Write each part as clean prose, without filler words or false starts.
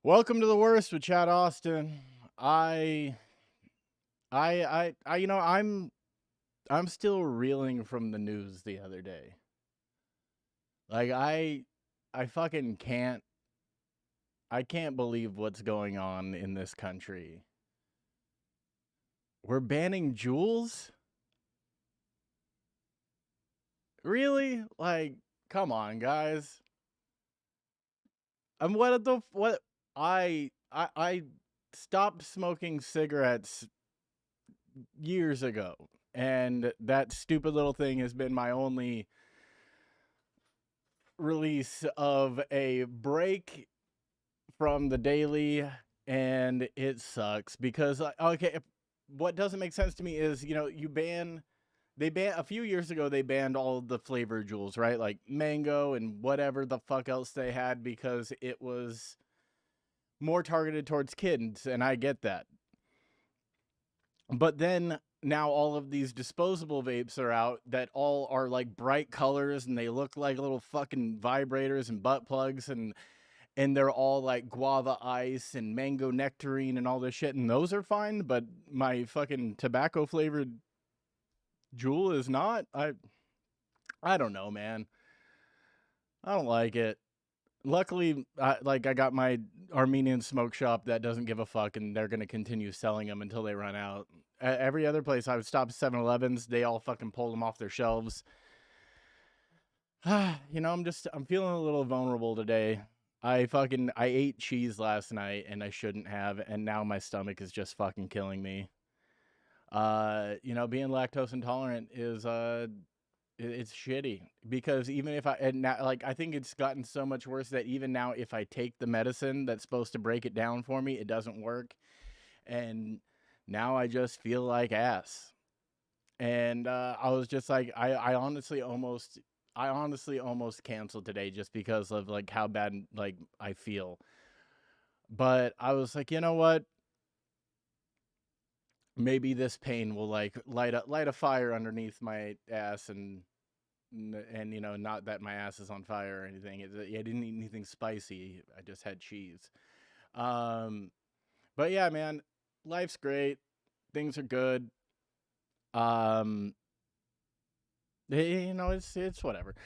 Welcome to the worst with Chad Austin. I, I'm still reeling from the news the other day. Like I fucking can't. I can't believe what's going on in this country. We're banning Juuls? Really? Like, come on, guys. What the what? I stopped smoking cigarettes years ago, and that stupid little thing has been my only release of a break from the daily, and it sucks because okay, what doesn't make sense to me is they ban a few years ago they banned all the flavor jewels, right? Like mango and whatever the fuck else they had because it was more targeted towards kids, and I get that. But then now all of these disposable vapes are out that all are like bright colors and they look like little fucking vibrators and butt plugs, and they're all like guava ice and mango nectarine and all this shit, and those are fine, but my fucking tobacco flavored Juul is not. I don't know, man. I don't like it. Luckily, I got my Armenian smoke shop that doesn't give a fuck, and they're gonna continue selling them until they run out. Every other place I would stop at 7-Elevens, they all fucking pulled them off their shelves. I'm feeling a little vulnerable today. I ate cheese last night and I shouldn't have, and now my stomach is just fucking killing me. Being lactose intolerant is it's shitty because even if I and now, like, I think it's gotten so much worse that even now if I take the medicine that's supposed to break it down for me, it doesn't work, and now I just feel like ass. And I was just like, I honestly almost canceled today just because of like how bad like I feel. But I was like, you know what? Maybe this pain will like light a fire underneath my ass, and not that my ass is on fire or anything. I didn't eat anything spicy. I just had cheese. Um, but yeah, man, life's great. Things are good. Um, it's whatever.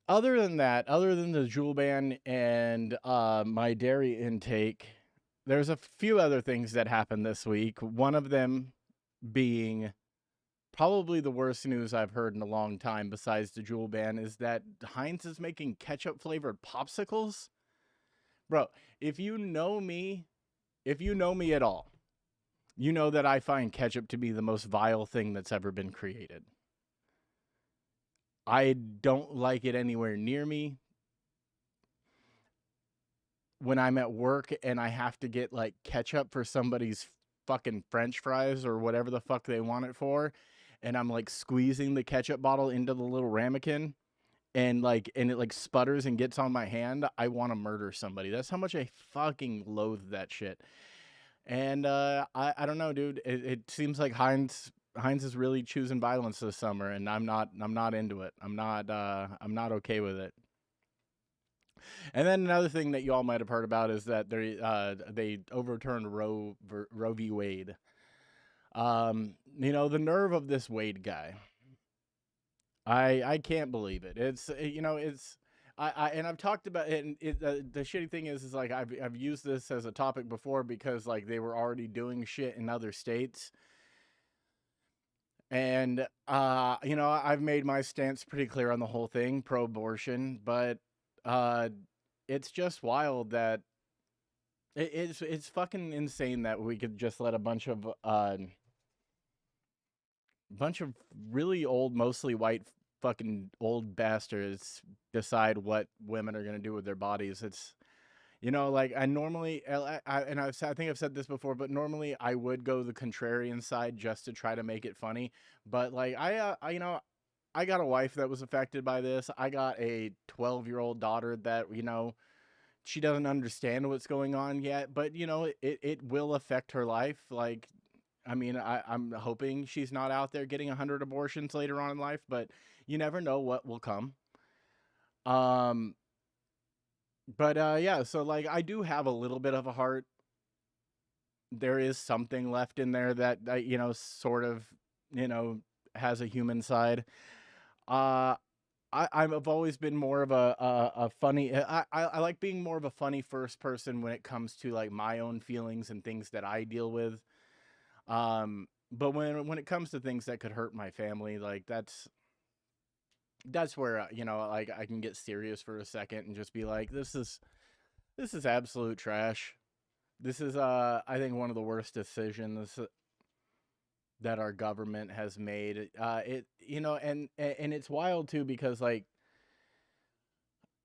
Other than that, other than the Juul Ban and my dairy intake, there's a few other things that happened this week. One of them being probably the worst news I've heard in a long time, besides the Juul Ban, is that Heinz is making ketchup flavored popsicles. Bro, if you know me, if you know me at all, you know that I find ketchup to be the most vile thing that's ever been created. I don't like it anywhere near me. When I'm at work and I have to get like ketchup for somebody's fucking french fries or whatever the fuck they want it for, and I'm like squeezing the ketchup bottle into the little ramekin, and it like sputters and gets on my hand, I want to murder somebody. That's how much I fucking loathe that shit. And I don't know, dude. It seems like Heinz is really choosing violence this summer, and I'm not into it. I'm not okay with it. And then another thing that you all might have heard about is that they overturned Roe v. Wade. The nerve of this Wade guy. I can't believe it. It's and I've talked about it. And the shitty thing is like I've used this as a topic before because like they were already doing shit in other states, and I've made my stance pretty clear on the whole thing, pro-abortion, but uh, it's just wild that it's fucking insane that we could just let a bunch of really old, mostly white, fucking old bastards decide what women are gonna do with their bodies. It's like I normally, I think I've said this before, but normally I would go the contrarian side just to try to make it funny. But like I got a wife that was affected by this. I got a 12-year-old daughter that she doesn't understand what's going on yet, but it will affect her life. Like, I mean, I'm hoping she's not out there getting 100 abortions later on in life, but you never know what will come. Um, But yeah, so like I do have a little bit of a heart. There is something left in there that sort of you know has a human side. Uh I've always been more of a funny. I like being more of a funny first person when it comes to like my own feelings and things that I deal with. But when it comes to things that could hurt my family, like that's where like I can get serious for a second and just be like, this is absolute trash. This is I think one of the worst decisions that our government has made. It and it's wild too because like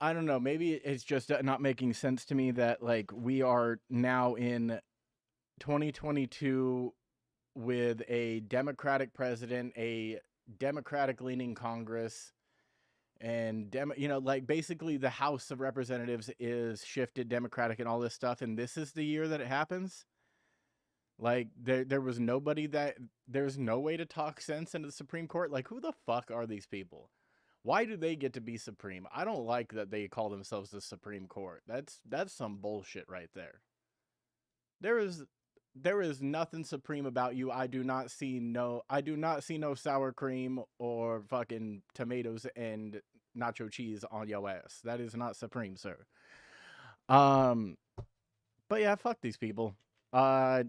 I don't know, maybe it's just not making sense to me that like we are now in 2022 with a Democratic president, a Democratic leaning Congress, and like basically the House of Representatives is shifted Democratic and all this stuff, and this is the year that it happens. Like there was nobody that there's no way to talk sense into the Supreme Court. Like who the fuck are these people? Why do they get to be supreme? I don't like that they call themselves the Supreme Court. That's some bullshit right there. There is there is nothing supreme about you. I do not see no sour cream or fucking tomatoes and nacho cheese on your ass. That is not supreme, sir. Um but yeah, fuck these people. Uh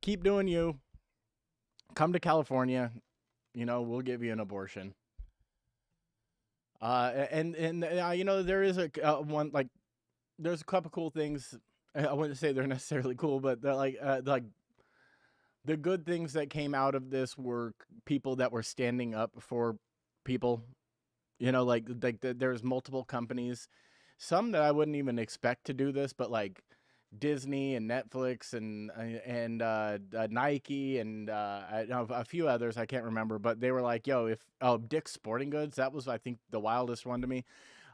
keep doing you. Come to California, we'll give you an abortion. There is a one like there's a couple cool things. I wouldn't say they're necessarily cool, but they're like the good things that came out of this were people that were standing up for people. There's multiple companies, some that I wouldn't even expect to do this, but like Disney and Netflix and Nike and a few others I can't remember, but they were like, "Yo, if Dick's Sporting Goods," that was I think the wildest one to me.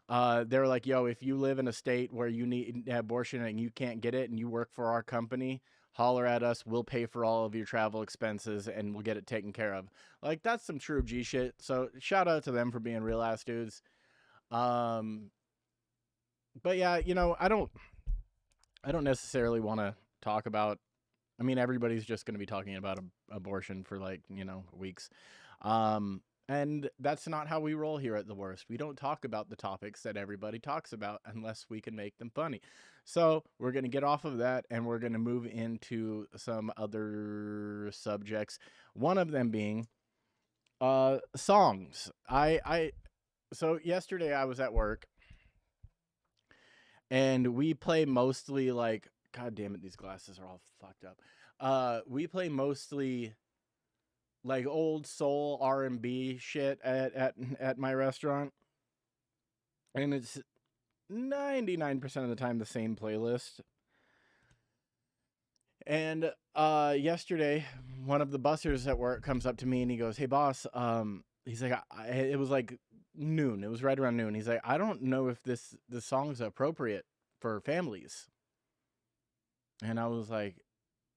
They were like, "Yo, if you live in a state where you need abortion and you can't get it, and you work for our company, holler at us. We'll pay for all of your travel expenses, and we'll get it taken care of." Like that's some true G shit. So shout out to them for being real ass dudes. Um, but yeah, I don't necessarily want to talk about. I mean, everybody's just going to be talking about abortion for like weeks. And that's not how we roll here at the worst. We don't talk about the topics that everybody talks about unless we can make them funny. So we're going to get off of that and we're going to move into some other subjects. One of them being songs. So yesterday I was at work and we play mostly like god damn it, these glasses are all fucked up. We play mostly like old soul R&B shit at my restaurant, and it's 99% of the time the same playlist. And yesterday one of the bussers at work comes up to me and he goes, "Hey boss," he's like, it was like noon. It was right around noon. He's like, "I don't know if this song's appropriate for families." And I was like,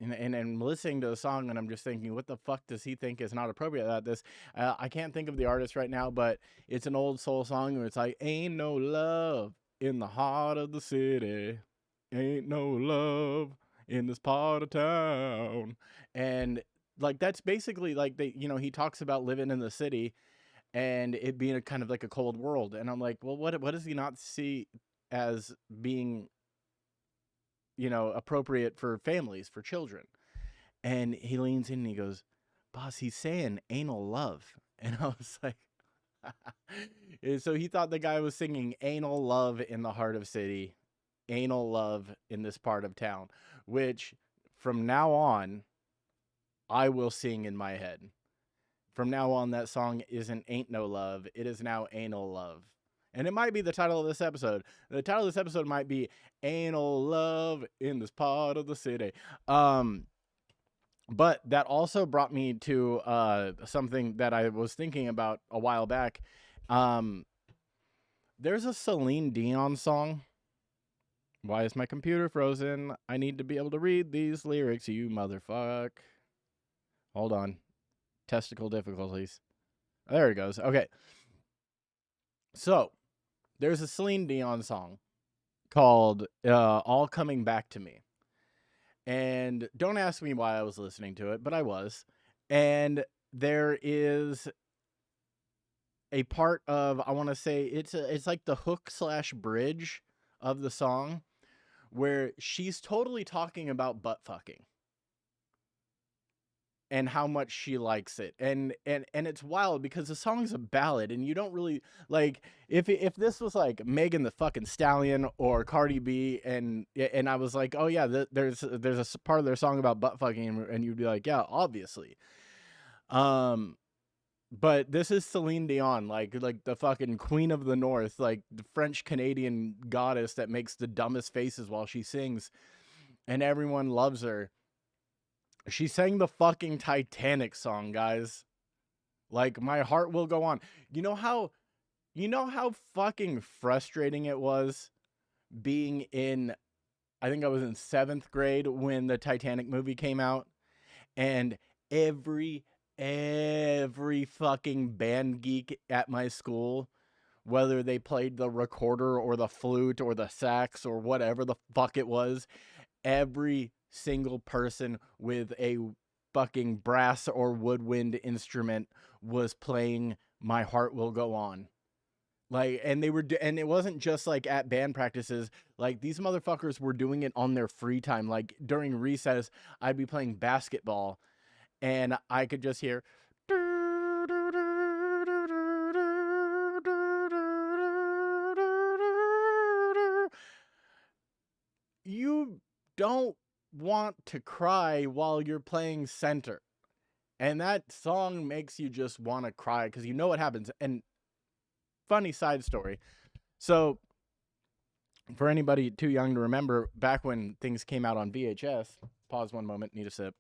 and listening to the song, and I'm just thinking, what the fuck does he think is not appropriate about this? I can't think of the artist right now, but it's an old soul song where it's like, "Ain't no love in the heart of the city, ain't no love in this part of town," and like that's basically like he talks about living in the city and it being a kind of like a cold world, and I'm like, well, what does he not see as being appropriate for families, for children? And he leans in and he goes, "Boss, he's saying anal love." And I was like, and so he thought the guy was singing anal love in the heart of city, anal love in this part of town, which from now on, I will sing in my head. From now on, that song isn't Ain't No Love. It is now Anal Love. And it might be the title of this episode. The title of this episode might be Anal Love in this part of the city. But that also brought me to something that I was thinking about a while back. Um, there's a Celine Dion song. Why is my computer frozen? I need to be able to read these lyrics, you motherfuck. Hold on. Testicle difficulties. There it goes. Okay. So, there's a Celine Dion song called All Coming Back to Me. And don't ask me why I was listening to it, but I was. And there is a part of, I want to say it's like the hook slash bridge of the song where she's totally talking about butt fucking and how much she likes it. And it's wild because the song's a ballad and you don't really like if this was like Megan the fucking Stallion or Cardi B and I was like, "Oh yeah, there's a part of their song about butt fucking," and you'd be like, "Yeah, obviously." Um but this is Celine Dion, like the fucking queen of the north, like the French Canadian goddess that makes the dumbest faces while she sings and everyone loves her. She sang the fucking Titanic song, guys. Like My Heart Will Go On. You know how fucking frustrating it was being in, I think I was in 7th grade when the Titanic movie came out, and every fucking band geek at my school, whether they played the recorder or the flute or the sax or whatever the fuck it was, every single person with a fucking brass or woodwind instrument was playing My Heart Will Go On. Like, and they were, and it wasn't just like at band practices. Like, these motherfuckers were doing it on their free time. Like, during recess, I'd be playing basketball and I could just hear, you don't want to cry while you're playing center. And that song makes you just want to cry because you know what happens. And funny side story. So, for anybody too young to remember, back when things came out on VHS, pause one moment, need a sip.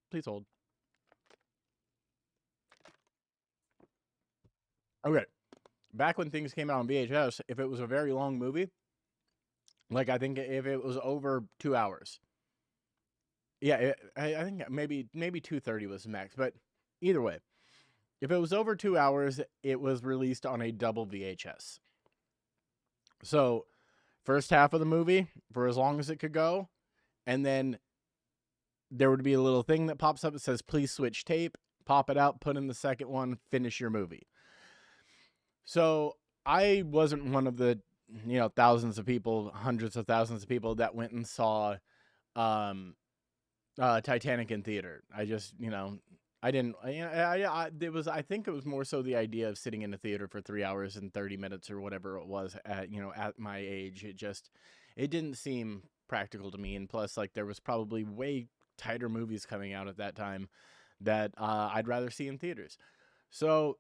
Please hold. Okay. Back when things came out on VHS, if it was a very long movie, like I think if it was over 2 hours, yeah, I think maybe 2:30 was the max. But either way, if it was over 2 hours, it was released on a double VHS. So first half of the movie for as long as it could go, and then there would be a little thing that pops up that says please switch tape, pop it out, put in the second one, finish your movie. So I wasn't one of the thousands of people, hundreds of thousands of people that went and saw um Titanic in theater. I just, I didn't. It was. I think it was more so the idea of sitting in a theater for 3 hours and 30 minutes or whatever it was at my age. It didn't seem practical to me. And plus, like there was probably way tighter movies coming out at that time that I'd rather see in theaters. So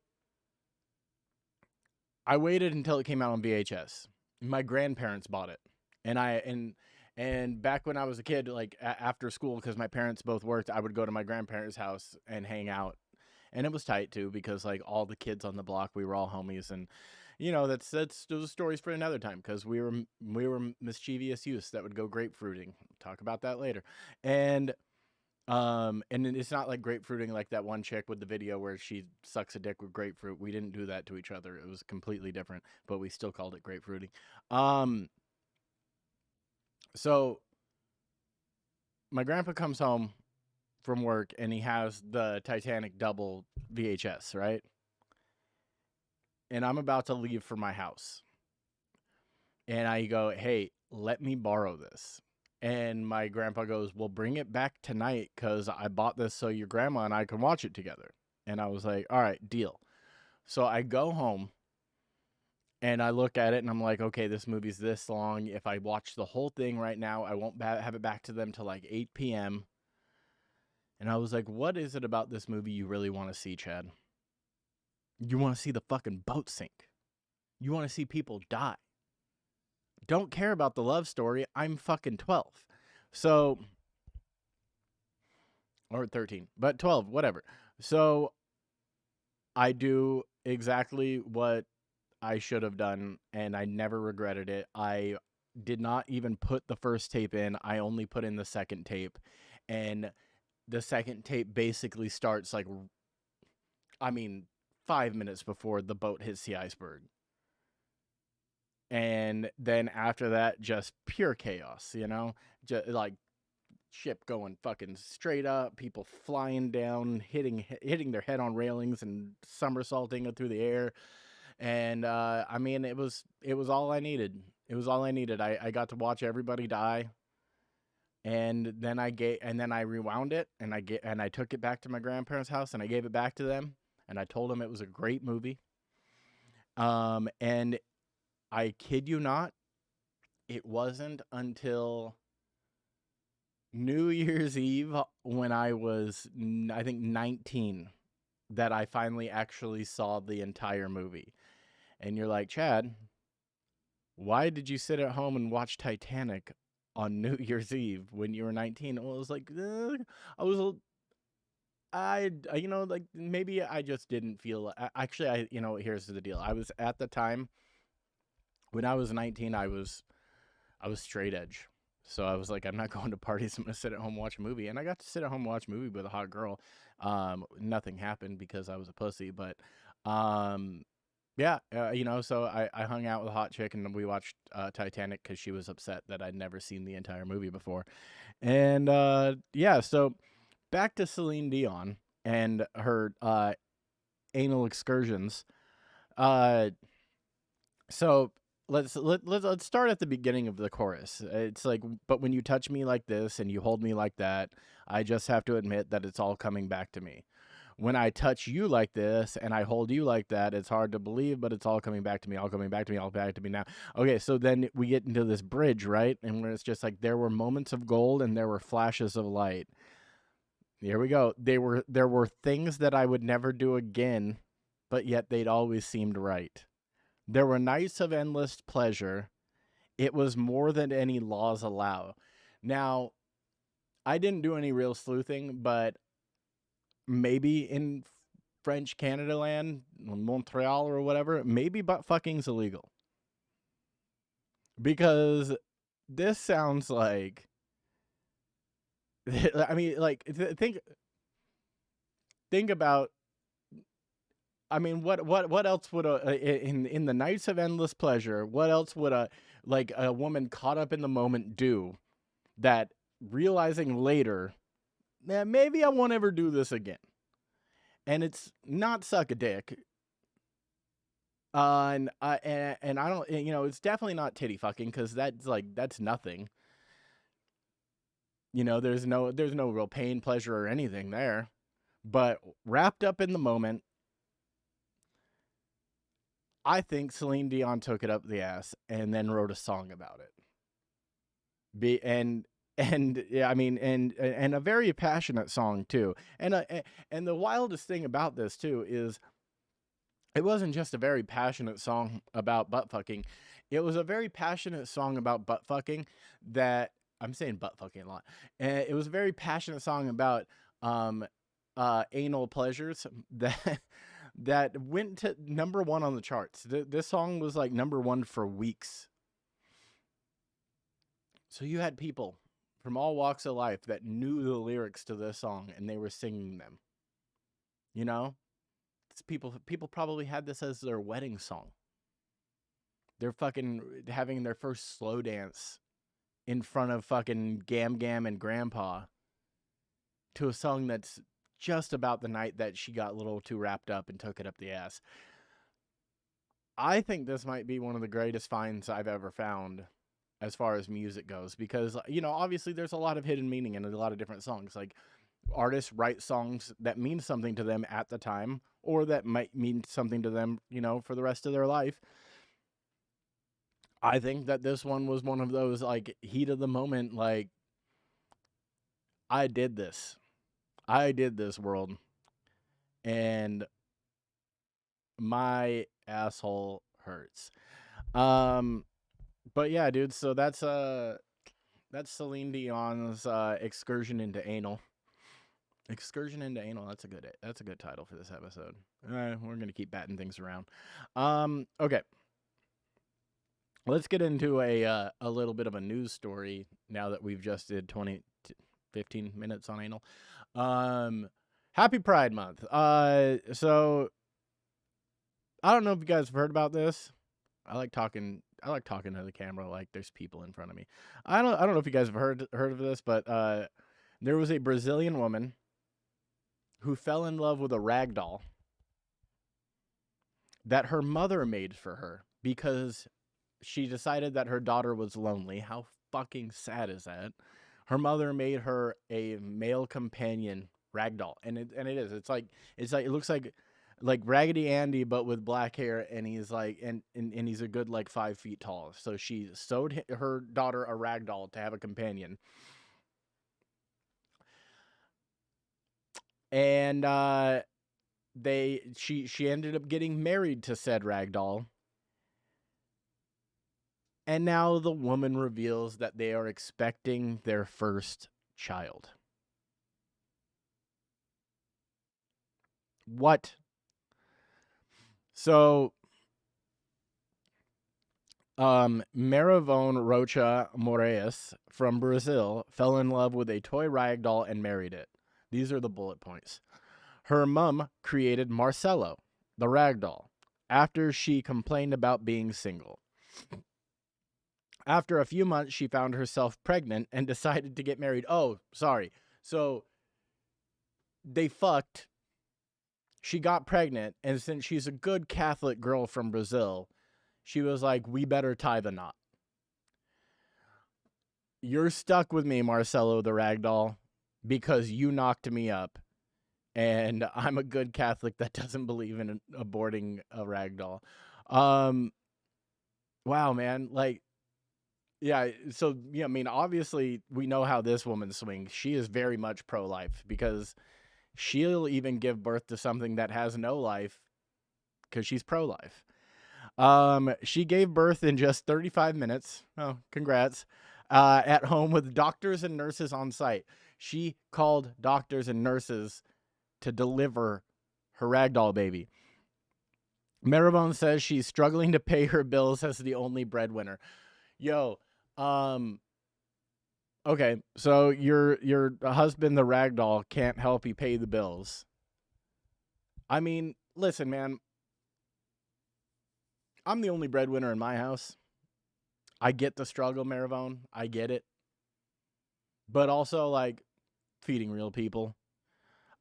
I waited until it came out on VHS. My grandparents bought it, and and back when I was a kid, like after school, because my parents both worked, I would go to my grandparents' house and hang out, and it was tight too because like all the kids on the block, we were all homies, and that's those stories for another time because we were mischievous youths that would go grapefruiting. Talk about that later, and and it's not like grapefruiting like that one chick with the video where she sucks a dick with grapefruit. We didn't do that to each other. It was completely different, but we still called it grapefruiting. Um, so my grandpa comes home from work and he has the Titanic double VHS, right? And I'm about to leave for my house. And I go, "Hey, let me borrow this." And my grandpa goes, "Well, bring it back tonight cuz I bought this so your grandma and I can watch it together." And I was like, "All right, deal." So I go home and I look at it and I'm like, "Okay, this movie's this long. If I watch the whole thing right now, I won't have it back to them till like 8 p.m." And I was like, "What is it about this movie you really want to see, Chad? You want to see the fucking boat sink. You want to see people die. Don't care about the love story. I'm fucking 12." So, or 13, but 12, whatever. So, I do exactly what I should have done, and I never regretted it. I did not even put the first tape in, I only put in the second tape. And the second tape basically starts like, I mean, 5 minutes before the boat hits the iceberg. And then after that, just pure chaos, you know? Just like ship going fucking straight up, people flying down, hitting their head on railings and somersaulting through the air. And I mean, it was all I needed. It was all I needed. I got to watch everybody die, and then I rewound it, and I took it back to my grandparents' house, and I gave it back to them, and I told them it was a great movie. And I kid you not, it wasn't until New Year's Eve when I was, I think, 19 that I finally actually saw the entire movie. And you're like, Chad, why did you sit at home and watch Titanic on New Year's Eve when you were 19? Well, it was like, I was, like maybe I just didn't feel. Actually, here's the deal. I was at the time when I was 19, I was straight edge. So I was like, I'm not going to parties. I'm gonna sit at home and watch a movie, and I got to sit at home and watch a movie with a hot girl. Nothing happened because I was a pussy, but um, yeah, so I hung out with a hot chick and we watched Titanic because she was upset that I'd never seen the entire movie before. And yeah, so back to Celine Dion and her anal excursions. Uh, so let's start at the beginning of the chorus. It's like, but when you touch me like this and you hold me like that, I just have to admit that it's all coming back to me. When I touch you like this and I hold you like that, it's hard to believe, but it's all coming back to me, all coming back to me, all back to me now. Okay, so then we get into this bridge, right? And where it's just like there were moments of gold and there were flashes of light. Here we go. There were things that I would never do again, but yet they'd always seemed right. There were nights of endless pleasure. It was more than any laws allow. Now, I didn't do any real sleuthing, but maybe in French Canada land, Montreal or whatever, maybe butt fucking's illegal. Because this sounds like I mean, like think about I mean, what else would in the nights of endless pleasure, what else would a woman caught up in the moment do that realizing later, maybe I won't ever do this again. And it's not suck a dick. And I don't, it's definitely not titty fucking because that's nothing. There's no real pain, pleasure, or anything there. But wrapped up in the moment, I think Celine Dion took it up the ass and then wrote a song about it. And yeah, I mean, and a very passionate song too. And the wildest thing about this too is it wasn't just a very passionate song about butt fucking. It was a very passionate song about butt fucking that I'm saying butt fucking a lot. And it was a very passionate song about um anal pleasures that that went to number 1 on the charts. This song was like number 1 for weeks. So you had people from all walks of life that knew the lyrics to this song and they were singing them. You know? People probably had this as their wedding song. They're fucking having their first slow dance in front of fucking Gam Gam and Grandpa to a song that's just about the night that she got a little too wrapped up and took it up the ass. I think this might be one of the greatest finds I've ever found as far as music goes because, obviously there's a lot of hidden meaning in a lot of different songs. Like, artists write songs that mean something to them at the time or that might mean something to them, for the rest of their life. I think that this one was one of those, like, heat of the moment, like, I did this. I did this, world. And my asshole hurts. But yeah, dude, so that's Celine Dion's excursion into anal. Excursion into anal. That's a good title for this episode. We're gonna keep batting things around. Okay. Let's get into a little bit of a news story now that we've just did 15 minutes on anal. Happy Pride Month. So I don't know if you guys have heard about this. I like talking like talking to the camera like there's people in front of me. I don't know if you guys have heard of this, but there was a Brazilian woman who fell in love with a rag doll that her mother made for her because she decided that her daughter was lonely. How fucking sad is that? Her mother made her a male companion ragdoll, and it is. It's like it looks like Raggedy Andy, but with black hair, and he's like and he's a good like 5 feet tall. So she sewed her daughter a ragdoll to have a companion, and she ended up getting married to said ragdoll. And now the woman reveals that they are expecting their first child. What? So, Maravone Rocha Moraes from Brazil fell in love with a toy rag doll and married it. These are the bullet points. Her mom created Marcelo, the rag doll, after she complained about being single. After a few months, she found herself pregnant and decided to get married. Oh, sorry. So they fucked. She got pregnant, and since she's a good Catholic girl from Brazil, she was like, we better tie the knot. You're stuck with me, Marcelo the ragdoll, because you knocked me up, and I'm a good Catholic that doesn't believe in aborting a ragdoll. Wow, man. Like, yeah, so, yeah, I mean, obviously, we know how this woman swings. She is very much pro-life because she'll even give birth to something that has no life because she's pro-life. She gave birth in just 35 minutes. Oh, congrats. At home with doctors and nurses on site. She called doctors and nurses to deliver her ragdoll baby. Maribone says she's struggling to pay her bills as the only breadwinner. Yo, okay, so your husband, the ragdoll, can't help you pay the bills. I mean, listen, man, I'm the only breadwinner in my house. I get the struggle, Marivone. I get it. But also, like, feeding real people.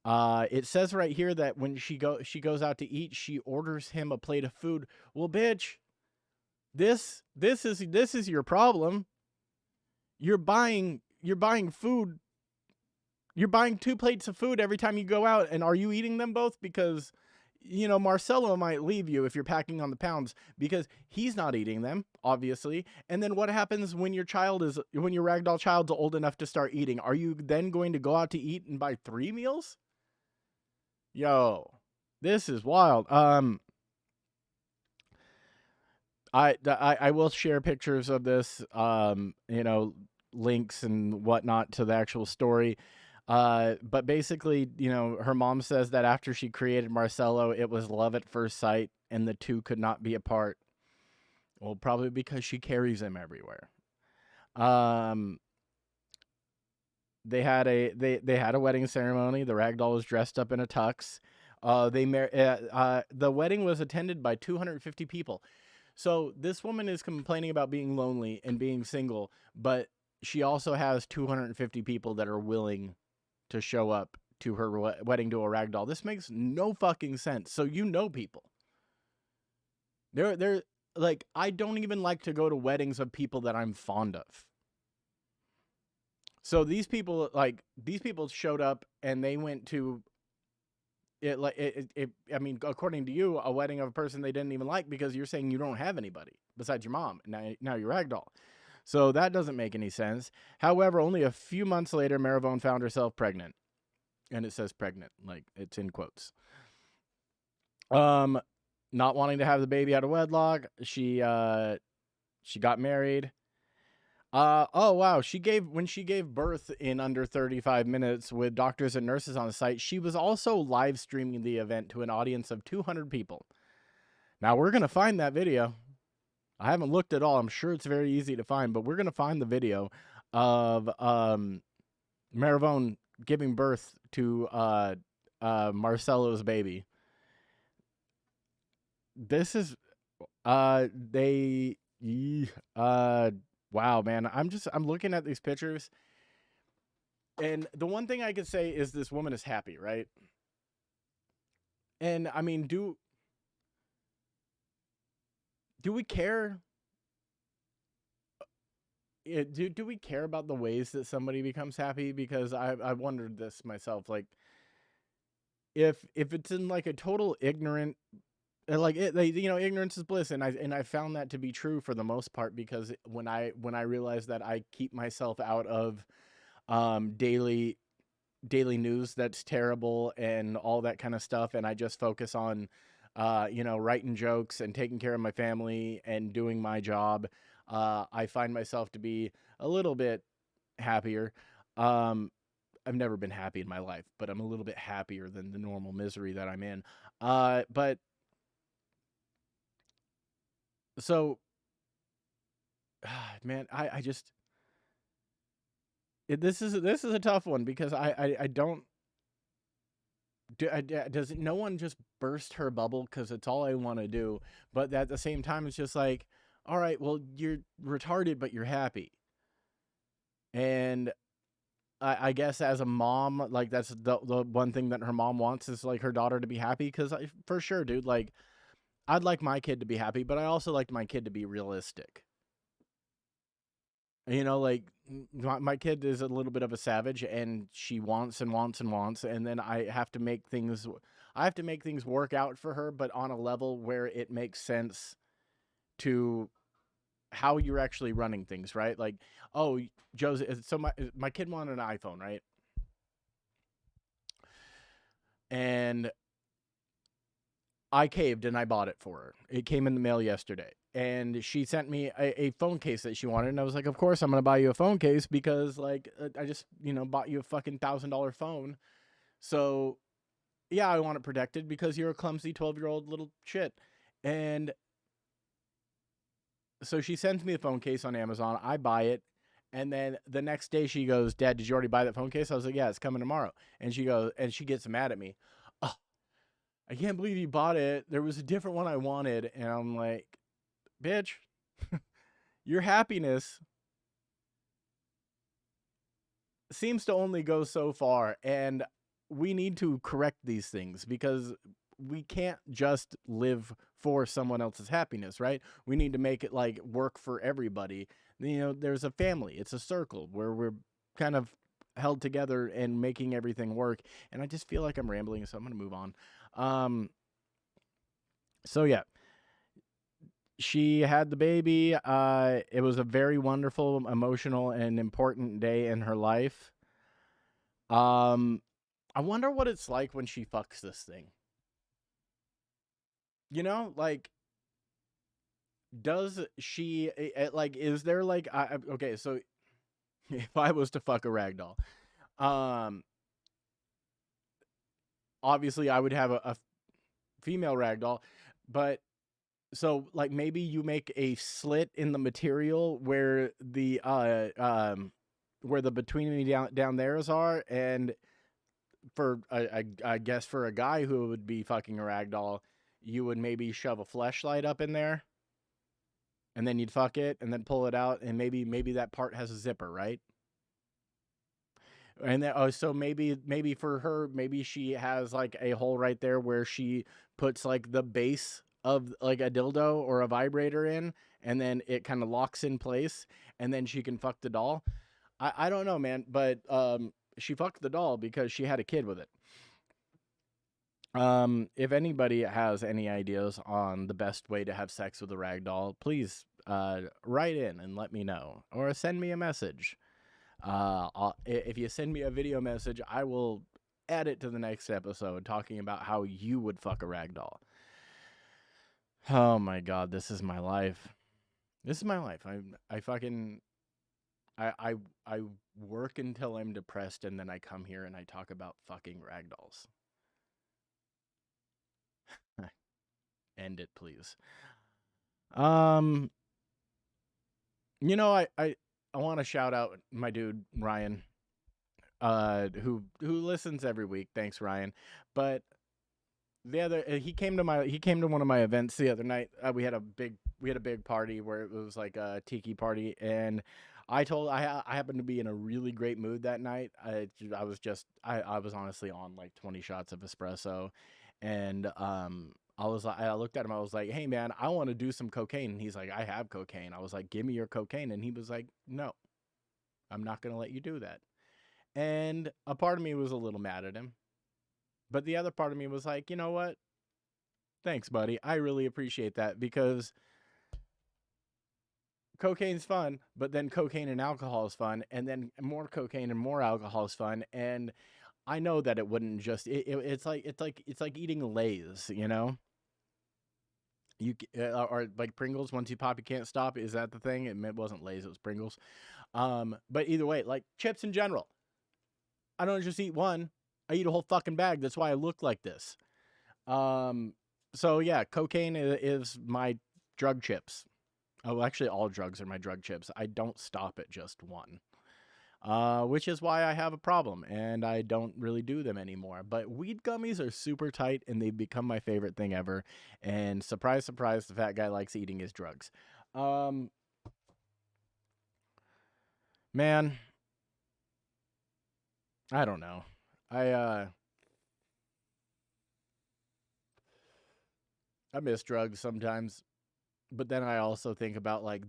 It says right here that when she goes out to eat, she orders him a plate of food. Well, bitch, this is your problem. You're buying food. You're buying 2 plates of food every time you go out, and are you eating them both? Because Marcelo might leave you if you're packing on the pounds because he's not eating them, obviously. And then what happens when your ragdoll child's old enough to start eating? Are you then going to go out to eat and buy 3 meals? Yo, this is wild. I will share pictures of this, links and whatnot to the actual story. But basically, her mom says that after she created Marcelo, it was love at first sight, and the two could not be apart. Well, probably because she carries him everywhere. Um, they had a wedding ceremony. The ragdoll was dressed up in a tux. The wedding was attended by 250 people. So this woman is complaining about being lonely and being single, but she also has 250 people that are willing to show up to her wedding to a ragdoll. This makes no fucking sense. So people. They're like, I don't even like to go to weddings of people that I'm fond of. So these people showed up and they went to it like it I mean, according to you, a wedding of a person they didn't even like because you're saying you don't have anybody besides your mom. And now you're ragdoll. So that doesn't make any sense. However, only a few months later, Marivone found herself pregnant. And it says pregnant, like it's in quotes. Not wanting to have the baby out of wedlock, she got married. Oh wow, when she gave birth in under 35 minutes with doctors and nurses on site, she was also live streaming the event to an audience of 200 people. Now we're going to find that video. I haven't looked at all. I'm sure it's very easy to find, but we're going to find the video of Marivone giving birth to Marcelo's baby. This is they Yee. Wow, man. I'm looking at these pictures, and the one thing I could say is this woman is happy, right? And I mean, do we care? Do we care about the ways that somebody becomes happy? Because I wondered this myself. Like, if it's in like a total ignorant, like ignorance is bliss, and I found that to be true for the most part, because when I realized that I keep myself out of daily news that's terrible and all that kind of stuff, and I just focus on writing jokes and taking care of my family and doing my job, I find myself to be a little bit happier. um I've never been happy in my life, but I'm a little bit happier than the normal misery that I'm in. But so man, I just this is a tough one, because I don't does no one just burst her bubble, because it's all I want to do. But at the same time, it's just like, all right, well, you're retarded, but you're happy. And I guess as a mom, like, that's the one thing that her mom wants, is like her daughter to be happy. Because for sure, dude, like, I'd like my kid to be happy, but I also like my kid to be realistic. Like, my kid is a little bit of a savage, and she wants and wants and wants, and then I have to make things work out for her, but on a level where it makes sense to how you're actually running things, right? Like, oh, Josie, so my kid wanted an iPhone, right? And I caved and I bought it for her. It came in the mail yesterday. And she sent me a phone case that she wanted. And I was like, of course, I'm going to buy you a phone case, because, like, I just, bought you a fucking $1,000 phone. So, yeah, I want it protected, because you're a clumsy 12-year-old little shit. And so she sends me a phone case on Amazon. I buy it. And then the next day she goes, Dad, did you already buy that phone case? I was like, yeah, it's coming tomorrow. And she gets mad at me. Oh, I can't believe you bought it. There was a different one I wanted. And I'm like, bitch, your happiness seems to only go so far. And we need to correct these things, because we can't just live for someone else's happiness, right? We need to make it like work for everybody. There's a family, it's a circle where we're kind of held together and making everything work. And I just feel like I'm rambling, so I'm going to move on. So yeah, she had the baby. It was a very wonderful, emotional, and important day in her life. Um, I wonder what it's like when she fucks this thing. Like, does she like? Is there like? Okay, so if I was to fuck a ragdoll, um, obviously I would have a female ragdoll, but so, like, maybe you make a slit in the material where the between me down there's are. And for I guess for a guy who would be fucking a ragdoll, you would maybe shove a fleshlight up in there, and then you'd fuck it and then pull it out, and maybe that part has a zipper, right? And then, oh, so maybe for her, maybe she has like a hole right there where she puts like the base of like a dildo or a vibrator in, and then it kind of locks in place, and then she can fuck the doll. I don't know, man, but she fucked the doll because she had a kid with it. If anybody has any ideas on the best way to have sex with a rag doll, please write in and let me know, or send me a message. If you send me a video message, I will add it to the next episode, talking about how you would fuck a rag doll. Oh my god, this is my life. This is my life. I fucking I I work until I'm depressed, and then I come here and I talk about fucking rag dolls. End it, please. Um, I want to shout out my dude Ryan, who listens every week. Thanks, Ryan. But the other he came to one of my events the other night. We had a big party where it was like a tiki party, and I happened to be in a really great mood that night. I was honestly on like 20 shots of espresso, and I looked at him. I was like, "Hey man, I want to do some cocaine." And he's like, "I have cocaine." I was like, "Give me your cocaine." And he was like, "No, I'm not gonna let you do that." And a part of me was a little mad at him, but the other part of me was like, "You know what? Thanks, buddy. I really appreciate that because cocaine's fun, but then cocaine and alcohol is fun, and then more cocaine and more alcohol is fun. And I know that it wouldn't just it's like eating Lay's, you know? Or like Pringles. Once you pop, you can't stop. Is that the thing? It wasn't Lay's, it was Pringles. But either way, like chips in general, I don't just eat one. I eat a whole fucking bag. That's why I look like this. Um, so yeah, cocaine is my drug chips. Oh, actually, all drugs are my drug chips. I don't stop at just one, which is why I have a problem and I don't really do them anymore. But weed gummies are super tight and they've become my favorite thing ever. And surprise, surprise, the fat guy likes eating his drugs. Um, man, I don't know. I uh, I miss drugs sometimes. But then I also think about like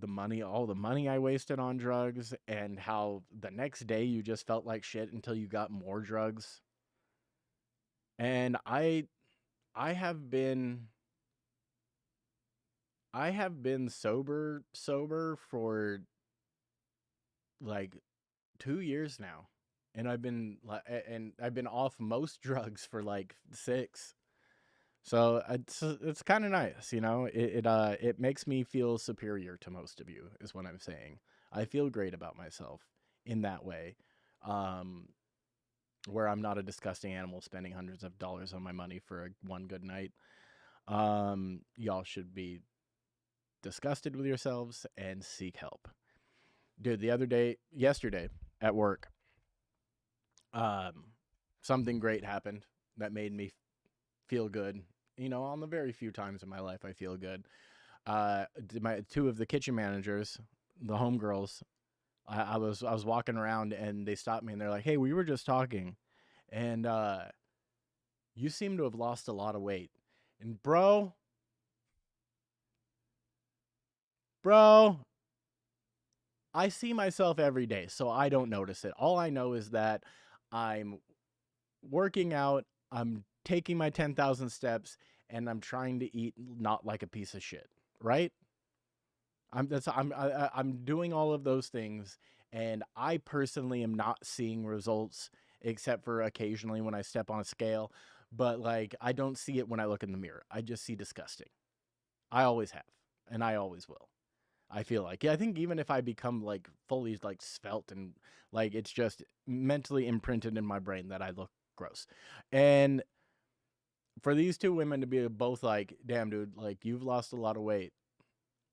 all the money I wasted on drugs, and how the next day you just felt like shit until you got more drugs. And I have been I have been sober for like 2 years now. And I've been off most drugs for like 6. So it's kind of nice, you know. It makes me feel superior to most of you, is what I'm saying. I feel great about myself in that way, um, where I'm not a disgusting animal spending hundreds of dollars on my money for one good night. Y'all should be disgusted with yourselves and seek help. Dude, yesterday at work, um, something great happened that made me feel good. You know, on the very few times in my life I feel good. My two of the kitchen managers, the homegirls, I was walking around and they stopped me and they're like, "Hey, we were just talking, and you seem to have lost a lot of weight." And bro, I see myself every day, so I don't notice it. All I know is that I'm working out, I'm taking my 10,000 steps, and I'm trying to eat not like a piece of shit, right? I'm doing all of those things, and I personally am not seeing results except for occasionally when I step on a scale. But like, I don't see it when I look in the mirror. I just see disgusting. I always have, and I always will. I feel like, yeah, I think even if I become like fully like svelte and like it's just mentally imprinted in my brain that I look gross. And for these two women to be both like, "Damn, dude, like you've lost a lot of weight."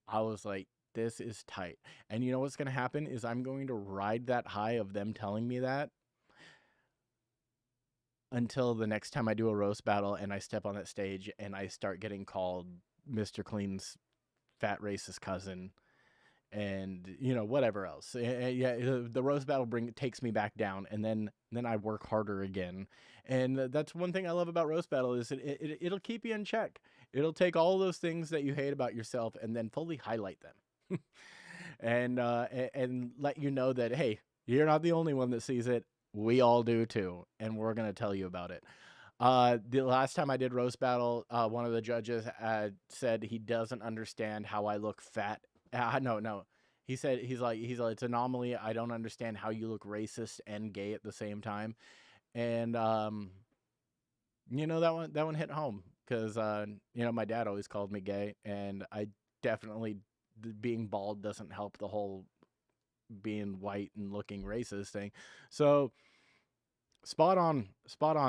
I was like, this is tight. And you know what's going to happen is I'm going to ride that high of them telling me that until the next time I do a roast battle and I step on that stage and I start getting called Mr. Clean's fat racist cousin and you know whatever else. Yeah, the roast battle takes me back down, and then I work harder again. And that's one thing I love about roast battle is it'll keep you in check. It'll take all those things that you hate about yourself and then fully highlight them. And let you know that, hey, you're not the only one that sees it. We all do too, and we're gonna tell you about it. The last time I did roast battle, one of the judges said he doesn't understand how I look fat. No, no. He said he's like it's an anomaly. I don't understand how you look racist and gay at the same time. And you know that one hit home because you know my dad always called me gay, and I definitely being bald doesn't help the whole being white and looking racist thing. So spot on,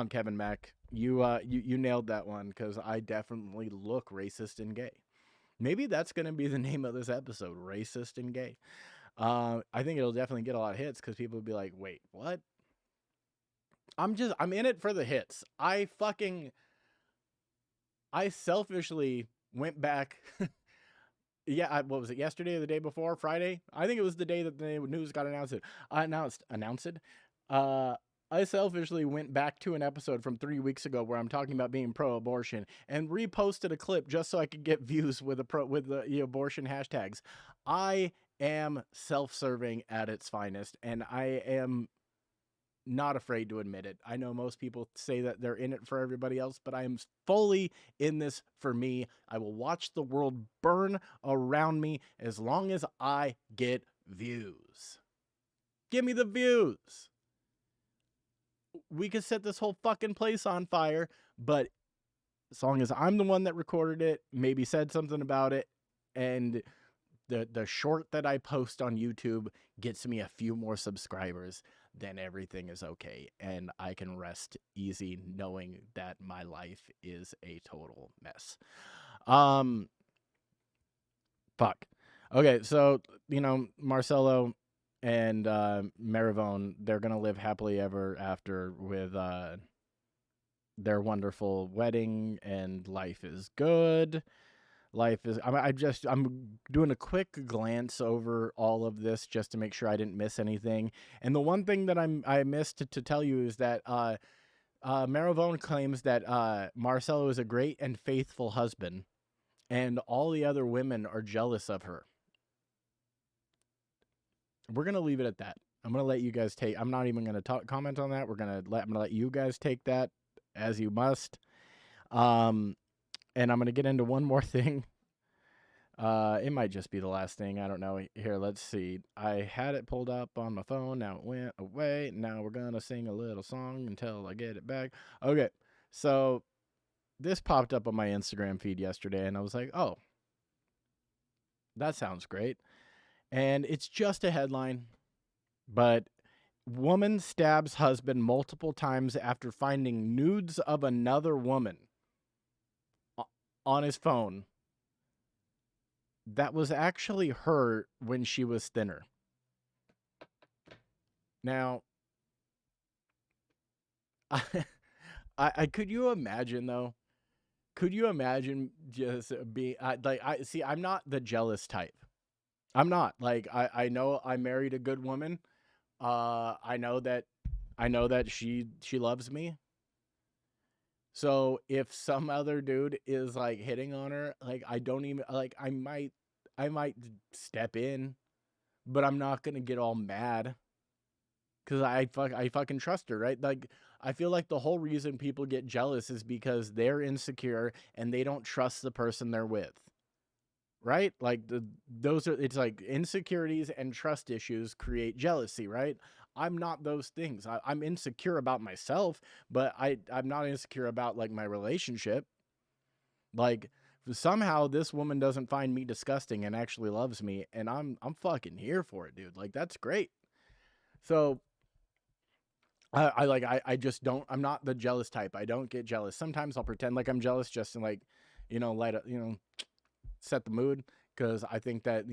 Kevin Mack. You nailed that one because I definitely look racist and gay. Maybe that's gonna be the name of this episode, racist and gay. I think it'll definitely get a lot of hits because people will be like, "Wait, what?" I'm in it for the hits. I fucking I selfishly went back. Yeah, what was it? Yesterday or the day before? Friday? I think it was the day that the news got announced. Announced. Uh, I selfishly went back to an episode from 3 weeks ago where I'm talking about being pro-abortion and reposted a clip just so I could get views with the abortion hashtags. I am self-serving at its finest, and I am not afraid to admit it. I know most people say that they're in it for everybody else, but I am fully in this for me. I will watch the world burn around me as long as I get views. Give me the views. We could set this whole fucking place on fire, but as long as I'm the one that recorded it, maybe said something about it, and the short that I post on YouTube gets me a few more subscribers, then everything is okay. And I can rest easy knowing that my life is a total mess. Fuck. Okay, so, Marcelo and Maravone, they're going to live happily ever after with their wonderful wedding, and life is good. I'm doing a quick glance over all of this just to make sure I didn't miss anything. And the one thing that I missed to tell you is that Maravone claims that Marcelo is a great and faithful husband, and all the other women are jealous of her. We're gonna leave it at that. I'm gonna let you guys take. I'm not even gonna comment on that. I'm gonna let you guys take that as you must. And I'm gonna get into one more thing. It might just be the last thing. I don't know. Here, let's see. I had it pulled up on my phone. Now it went away. Now we're gonna sing a little song until I get it back. Okay. So this popped up on my Instagram feed yesterday, and I was like, oh, that sounds great. And it's just a headline, but woman stabs husband multiple times after finding nudes of another woman on his phone that was actually her when she was thinner. Now, I could you imagine though? Could you imagine just being I see? I'm not the jealous type. I'm not like I know I married a good woman. I know that she loves me. So if some other dude is like hitting on her, like I don't even like I might step in, but I'm not gonna get all mad because I fucking trust her, right? Like I feel like the whole reason people get jealous is because they're insecure and they don't trust the person they're with, right? Like those are it's like insecurities and trust issues create jealousy, right? I'm not those things. I'm insecure about myself, but I'm not insecure about like my relationship. Like somehow this woman doesn't find me disgusting and actually loves me, and I'm fucking here for it, dude. Like that's great. So I just don't. I'm not the jealous type. I don't get jealous. Sometimes I'll pretend like I'm jealous just to like, set the mood because I think that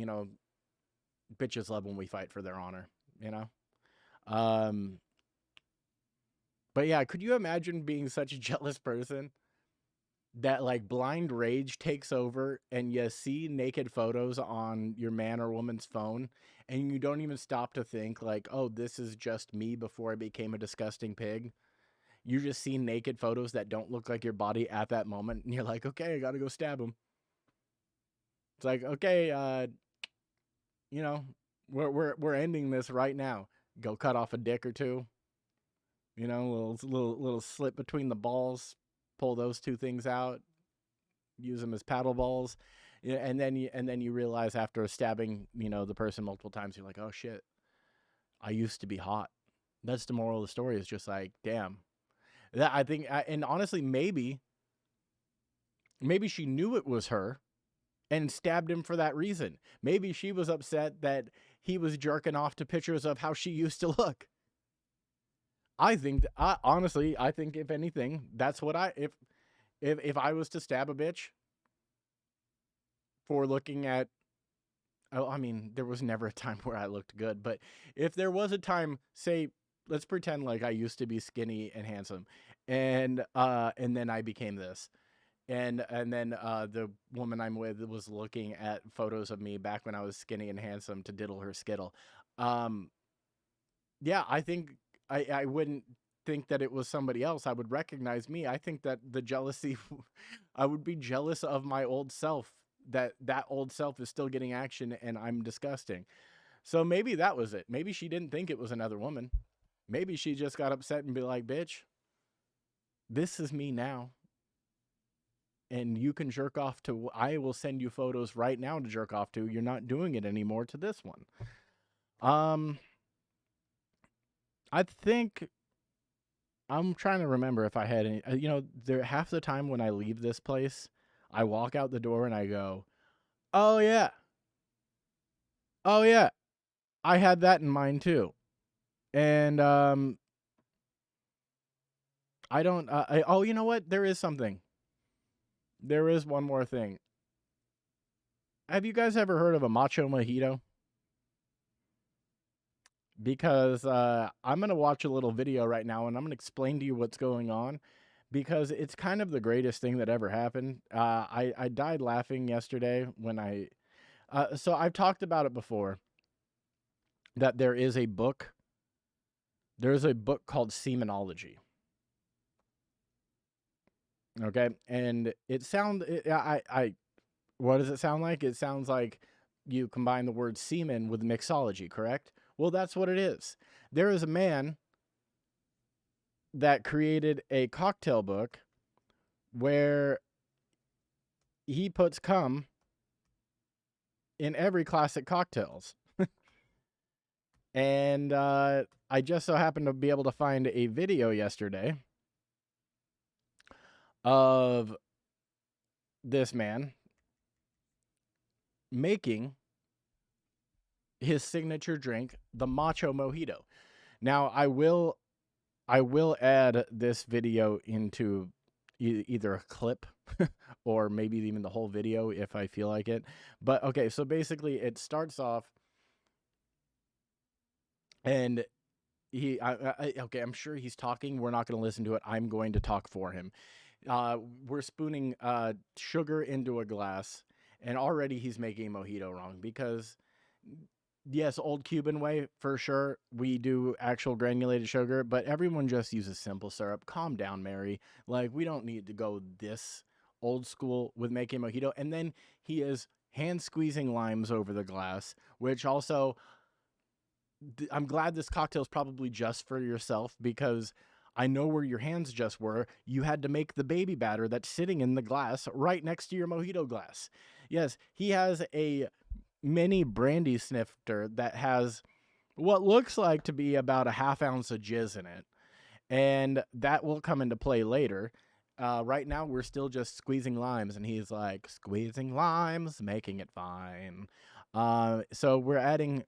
bitches love when we fight for their honor. You know. Um. But yeah, could you imagine being such a jealous person that like blind rage takes over and you see naked photos on your man or woman's phone and you don't even stop to think like, oh, this is just me before I became a disgusting pig. You just see naked photos that don't look like your body at that moment, and you're like, okay, I gotta go stab him. It's like, okay, you know, we're ending this right now. Go cut off a dick or two. Little slip between the balls. Pull those two things out. Use them as paddle balls. Yeah, and then you realize after stabbing the person multiple times, you're like, oh shit, I used to be hot. That's the moral of the story. Is just like, damn. That I think, and honestly, maybe she knew it was her and stabbed him for that reason. Maybe she was upset that he was jerking off to pictures of how she used to look. Honestly, I think if anything, that's what if I was to stab a bitch for looking at, oh, I mean, there was never a time where I looked good, but if there was a time, say, let's pretend like I used to be skinny and handsome, and then I became this, And then the woman I'm with was looking at photos of me back when I was skinny and handsome to diddle her skittle. Um, yeah, I think I wouldn't think that it was somebody else. I would recognize me. I think that the jealousy, I would be jealous of my old self. That old self is still getting action, and I'm disgusting. So maybe that was it. Maybe she didn't think it was another woman. Maybe she just got upset and be like, "Bitch, this is me now." And you can jerk off to, I will send you photos right now to jerk off to. You're not doing it anymore to this one. Um, I think I'm trying to remember if I had any, there half the time when I leave this place, I walk out the door and I go, oh yeah, oh yeah, I had that in mind too. And, I don't, oh, you know what? There is something. There is one more thing. Have you guys ever heard of a Macho Mojito? Because I'm going to watch a little video right now and I'm going to explain to you what's going on because it's kind of the greatest thing that ever happened. I died laughing yesterday when so I've talked about it before that there's a book called Semenology. Okay. And what does it sound like? It sounds like you combine the word semen with mixology, correct? Well, that's what it is. There is a man that created a cocktail book where he puts cum in every classic cocktails. And I just so happened to be able to find a video yesterday of this man making his signature drink, the Macho Mojito. Now, I will add this video into either a clip or maybe even the whole video if I feel like it. But okay, so basically it starts off and okay, I'm sure he's talking. We're not going to listen to it. I'm going to talk for him. We're spooning sugar into a glass, and already he's making mojito wrong because yes, old Cuban way for sure. We do actual granulated sugar, but everyone just uses simple syrup. Calm down, Mary. Like we don't need to go this old school with making mojito. And then he is hand squeezing limes over the glass, which also I'm glad this cocktail is probably just for yourself because I know where your hands just were. You had to make the baby batter that's sitting in the glass right next to your mojito glass. Yes, he has a mini brandy snifter that has what looks like to be about a half ounce of jizz in it. And that will come into play later. Right now, we're still just squeezing limes, and he's like, squeezing limes, making it fine. So we're adding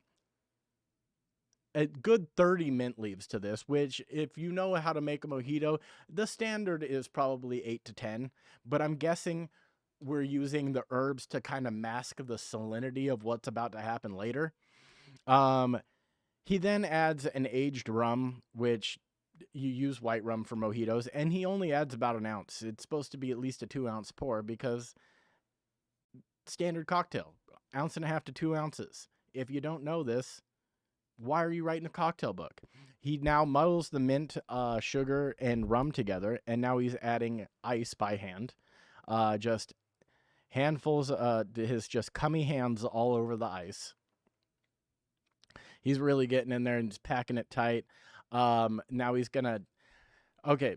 a good 30 mint leaves to this, which if you know how to make a mojito, the standard is probably 8 to 10, but I'm guessing we're using the herbs to kind of mask the salinity of what's about to happen later. Um, he then adds an aged rum, which you use white rum for mojitos, and he only adds about an ounce. It's supposed to be at least a 2-ounce pour because standard cocktail, ounce and a half to 2 ounces. If you don't know this, why are you writing a cocktail book? He now muddles the mint, sugar, and rum together, and now he's adding ice by hand. Just handfuls, his just cummy hands all over the ice. He's really getting in there and just packing it tight. Now he's gonna. Okay,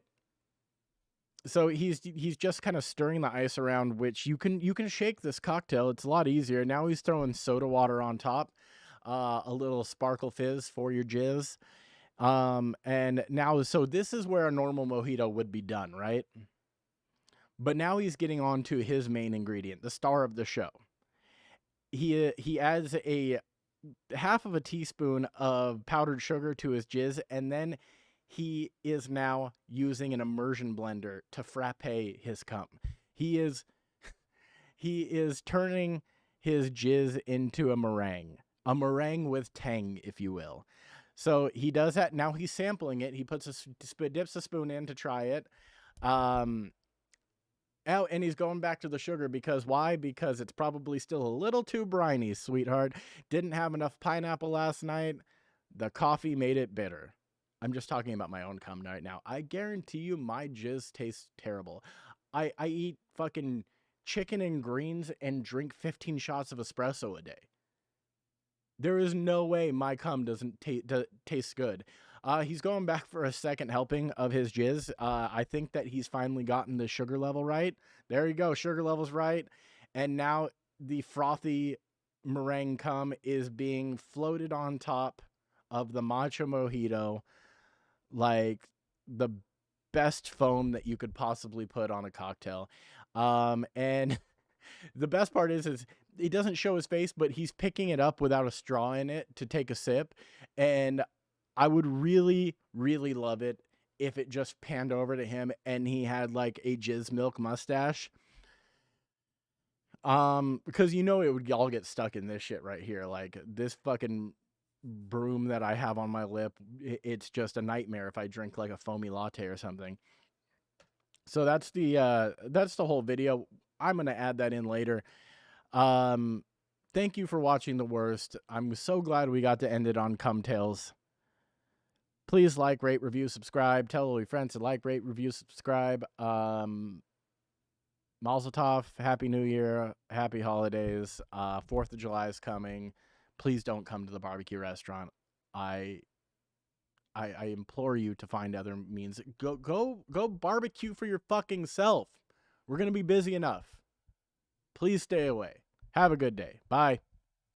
so he's just kind of stirring the ice around, which you can shake this cocktail. It's a lot easier. Now he's throwing soda water on top, a little sparkle fizz for your jizz. And now, so this is where a normal mojito would be done, right? But now he's getting on to his main ingredient, the star of the show. He adds a half of a teaspoon of powdered sugar to his jizz, and then he is now using an immersion blender to frappe his cum. He is he is turning his jizz into a meringue with tang, if you will. So he does that. Now he's sampling it. He dips a spoon in to try it. Oh, and he's going back to the sugar because why? Because it's probably still a little too briny, sweetheart. Didn't have enough pineapple last night. The coffee made it bitter. I'm just talking about my own cum right now. I guarantee you my jizz tastes terrible. I eat fucking chicken and greens and drink 15 shots of espresso a day. There is no way my cum doesn't taste good. He's going back for a second helping of his jizz. I think that he's finally gotten the sugar level right. There you go, sugar level's right. And now the frothy meringue cum is being floated on top of the Macho Mojito like the best foam that you could possibly put on a cocktail. And the best part is he doesn't show his face, but he's picking it up without a straw in it to take a sip. And I would really, really love it if it just panned over to him and he had like a jizz milk mustache. Because you know it would all get stuck in this shit right here. Like this fucking broom that I have on my lip, it's just a nightmare if I drink like a foamy latte or something. So that's the whole video. I'm gonna add that in later. Thank you for watching the worst. I'm so glad we got to end it on cum tales. Please like, rate, review, subscribe. Tell all your friends to like, rate, review, subscribe. Mazel tov, Happy New Year, Happy Holidays. 4th of July is coming. Please don't come to the barbecue restaurant. I implore you to find other means. Go barbecue for your fucking self. We're gonna be busy enough. Please stay away. Have a good day. Bye.